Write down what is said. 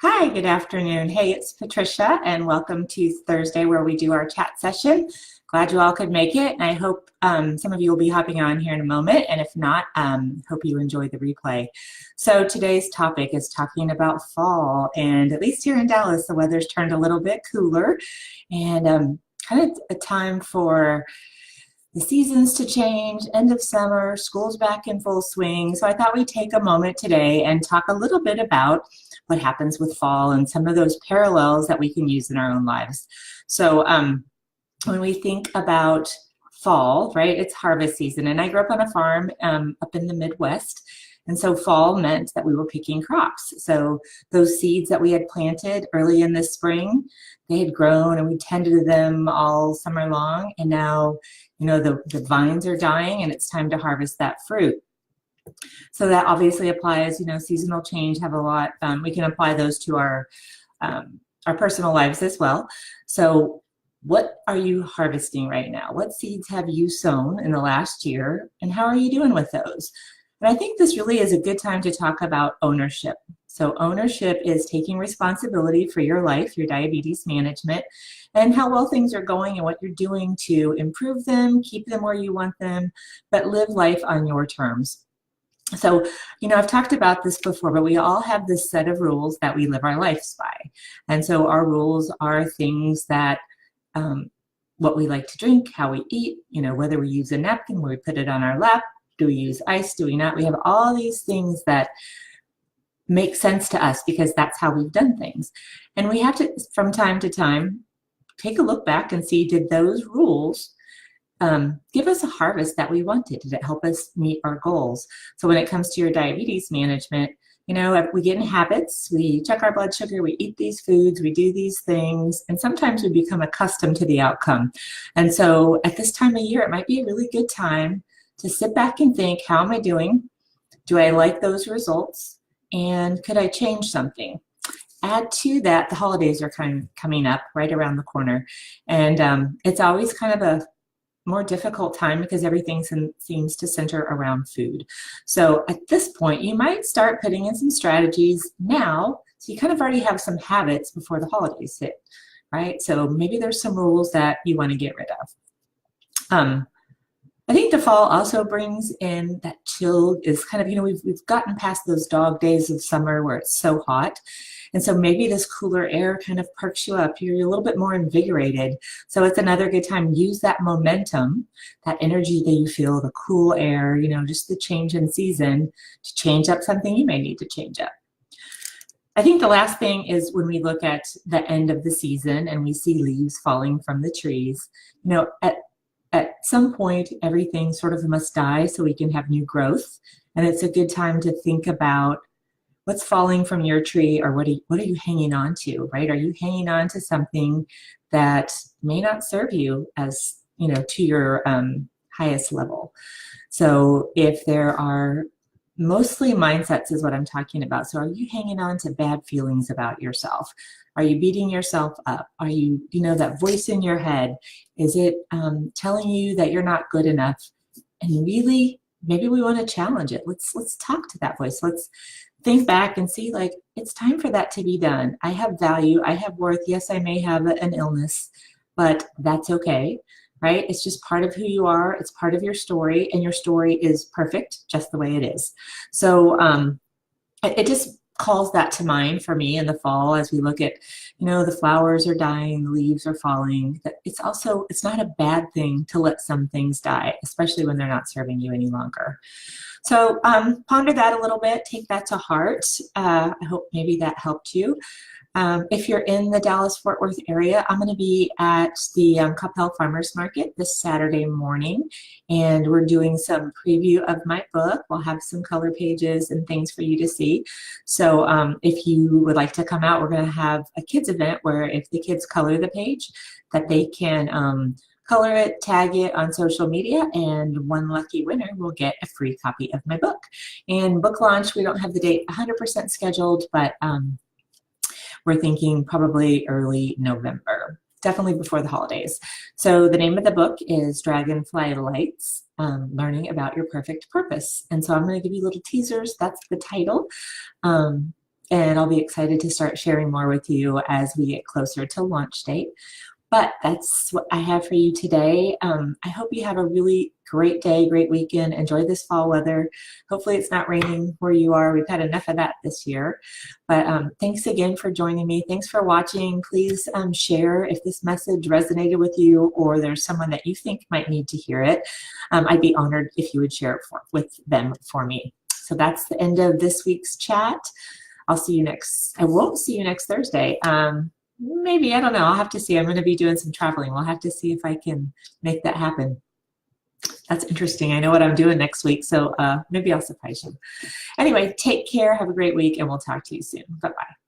Hi, good afternoon. Hey, it's Patricia, and welcome to Thursday where we do our chat session. Glad you all could make it, and I hope some of you will be hopping on here in a moment, and if not, hope you enjoy the replay. So today's topic is talking about fall, and at least here in Dallas, the weather's turned a little bit cooler, and kind of a time for the seasons to change, end of summer, school's back in full swing. So I thought we'd take a moment today and talk a little bit about what happens with fall and some of those parallels that we can use in our own lives. So when we think about fall, right, it's harvest season. And I grew up on a farm up in the Midwest. And so fall meant that we were picking crops. So those seeds that we had planted early in the spring, they had grown and we tended to them all summer long. And now, you know, the vines are dying and it's time to harvest that fruit. So that obviously applies, you know, seasonal change have a lot. We can apply those to our personal lives as well. So what are you harvesting right now? What seeds have you sown in the last year and how are you doing with those? And I think this really is a good time to talk about ownership. So ownership is taking responsibility for your life, your diabetes management, and how well things are going and what you're doing to improve them, keep them where you want them, but live life on your terms. So, you know, I've talked about this before, but we all have this set of rules that we live our lives by. And so our rules are things that what we like to drink, how we eat, you know, whether we use a napkin, where we put it on our lap, do we use ice, do we not? We have all these things that make sense to us because that's how we've done things. And we have to, from time to time, take a look back and see, did those rules give us a harvest that we wanted? Did it help us meet our goals? So when it comes to your diabetes management, you know, we get in habits, we check our blood sugar, we eat these foods, we do these things, and sometimes we become accustomed to the outcome. And so at this time of year, it might be a really good time to sit back and think, how am I doing? Do I like those results? And could I change something? Add to that, the holidays are coming up right around the corner. And it's always kind of a more difficult time because everything seems to center around food. So at this point, you might start putting in some strategies now, so you kind of already have some habits before the holidays hit, right? So maybe there's some rules that you want to get rid of. I think the fall also brings in that chill is kind of, you know, we've gotten past those dog days of summer where it's so hot. And so maybe this cooler air kind of perks you up. You're a little bit more invigorated. So it's another good time. Use that momentum, that energy that you feel, the cool air, you know, just the change in season to change up something you may need to change up. I think the last thing is when we look at the end of the season and we see leaves falling from the trees, you know, at some point, everything sort of must die so we can have new growth. And it's a good time to think about what's falling from your tree, or what are you hanging on to, right? Are you hanging on to something that may not serve you as, you know, to your highest level? So if there are, mostly mindsets is what I'm talking about. So are you hanging on to bad feelings about yourself? Are you beating yourself up? Are you, you know, that voice in your head, is it telling you that you're not good enough? And really, maybe we want to challenge it. Let's talk to that voice. Let's think back and see, like, it's time for that to be done. I have value. I have worth. Yes, I may have an illness, but that's okay, right? It's just part of who you are. It's part of your story, and your story is perfect just the way it is. So it just calls that to mind for me in the fall as we look at, you know, the flowers are dying, the leaves are falling. It's not a bad thing to let some things die, especially when they're not serving you any longer. So ponder that a little bit, take that to heart. I hope maybe that helped you. If you're in the Dallas-Fort Worth area, I'm going to be at the Coppell Farmers Market this Saturday morning, and we're doing some preview of my book. We'll have some color pages and things for you to see. So if you would like to come out, we're going to have a kids event where if the kids color the page, that they can color it, tag it on social media, and one lucky winner will get a free copy of my book. And book launch, we don't have the date 100% scheduled, but we're thinking probably early November, definitely before the holidays. So the name of the book is Dragonfly Lights, Learning About Your Perfect Purpose. And so I'm going to give you little teasers. That's the title. And I'll be excited to start sharing more with you as we get closer to launch date. But that's what I have for you today. I hope you have a really great day, great weekend. Enjoy this fall weather. Hopefully it's not raining where you are. We've had enough of that this year. But thanks again for joining me. Thanks for watching. Please share if this message resonated with you or there's someone that you think might need to hear it. I'd be honored if you would share it with them for me. So that's the end of this week's chat. I won't see you next Thursday. Maybe, I don't know. I'll have to see. I'm going to be doing some traveling. We'll have to see if I can make that happen. That's interesting. I know what I'm doing next week, so maybe I'll surprise you. Anyway, take care. Have a great week, and we'll talk to you soon. Bye-bye.